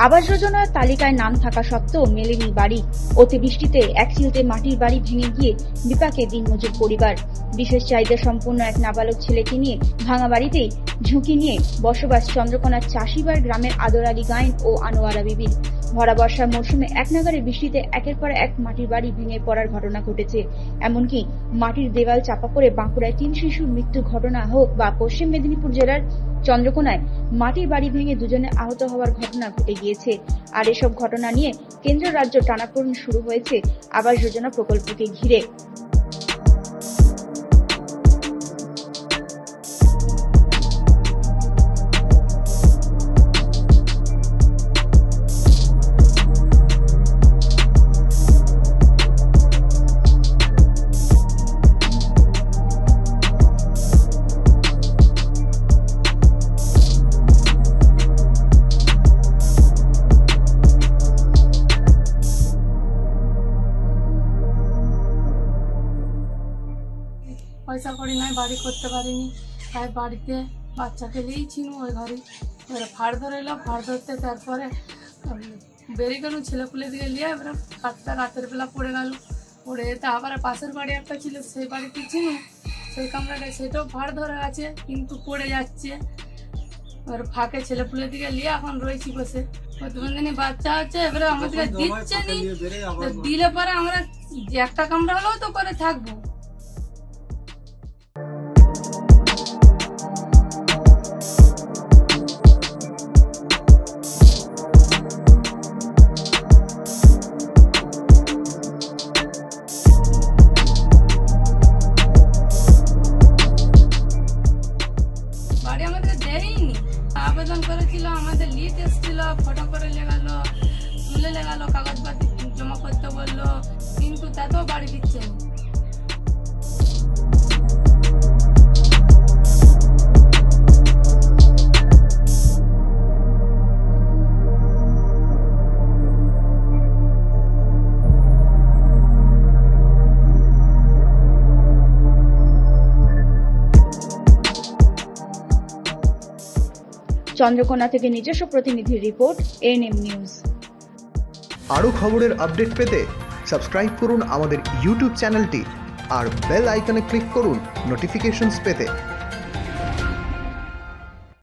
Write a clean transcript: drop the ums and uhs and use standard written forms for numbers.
আবাস যোজনার তালিকায় নাম থাকা সত্ত্বেও মেলেনি বাড়ি। অতিবৃষ্টিতে এক চিলতে মাটির বাড়ি ভেঙে গিয়ে বিপাকে দিনমজুর পরিবার। বিশেষ চাহিদা সম্পন্ন এক নাবালক ছেলেকে নিয়ে ভাঙা বাড়িতেই ঝুঁকি নিয়ে বসবাস চন্দ্রকোনার চাষিবাড় গ্রামের আদর আলী গায়েন ও আনোয়ারা বিবির। ভরা বর্ষার মৌসুমে এক নাগাড়ে বৃষ্টিতে একের পর এক মাটির বাড়ি ভেঙে পড়ার ঘটনা ঘটেছে। এমনকি মাটির দেওয়াল চাপা পড়ে বাঁকুড়ায় 3 শিশুর মৃত্যুর ঘটনা হোক বা পশ্চিম মেদিনীপুর জেলার চন্দ্রকোনায় মাটির বাড়ি ভেঙে দুজনে আহত হওয়ার ঘটনা ঘটে গিয়েছে। আর এসব ঘটনা নিয়ে কেন্দ্র রাজ্য টানাপোড়েন শুরু হয়েছে আবাস যোজনা প্রকল্পকে ঘিরে। পয়সা করি নাই, বাড়ি করতে পারিনি, তাই বাড়িতে বাচ্চাকে নিয়েছিল। ওই ঘরে ফাড় ধরে এলো, ফাড় ধরতে তারপরে বেরিয়ে গেল ছেলেপুলে দিকে নিয়ে। এবারে কাঠটা রাতের বেলা পড়ে গেল, পড়ে যেতে আবার পাশের বাড়ি একটা ছিল, সেই বাড়িতে ছিল সেই কামরাটা, সেটাও ফাড় ধরে আছে কিন্তু পড়ে যাচ্ছে। এবার ফাঁকে ছেলেপুলে দিকে নিয়ে এখন রয়েছি বসে। প্রতিবন্ধী বাচ্চা হচ্ছে, এবারে আমাদেরকে দিচ্ছে নি, দিলে পরে আমরা একটা কামরা হলেও তো করে থাকবো। আবেদন করেছিল, আমাদের লিস্ট এসেছিল, ফটো করে লেগালো, তুলে লেগালো, কাগজপাতি জমা করতে বললো, কিন্তু তাতেও বাড়ি দিচ্ছে না। চন্দ্রকোনা থেকে নিজস্ব প্রতিনিধির রিপোর্ট, এএনএম নিউজ। আরও খবরের আপডেট পেতে সাবস্ক্রাইব করুন আমাদের ইউটিউব চ্যানেলটি আর বেল আইকনে ক্লিক করুন নোটিফিকেশনস পেতে।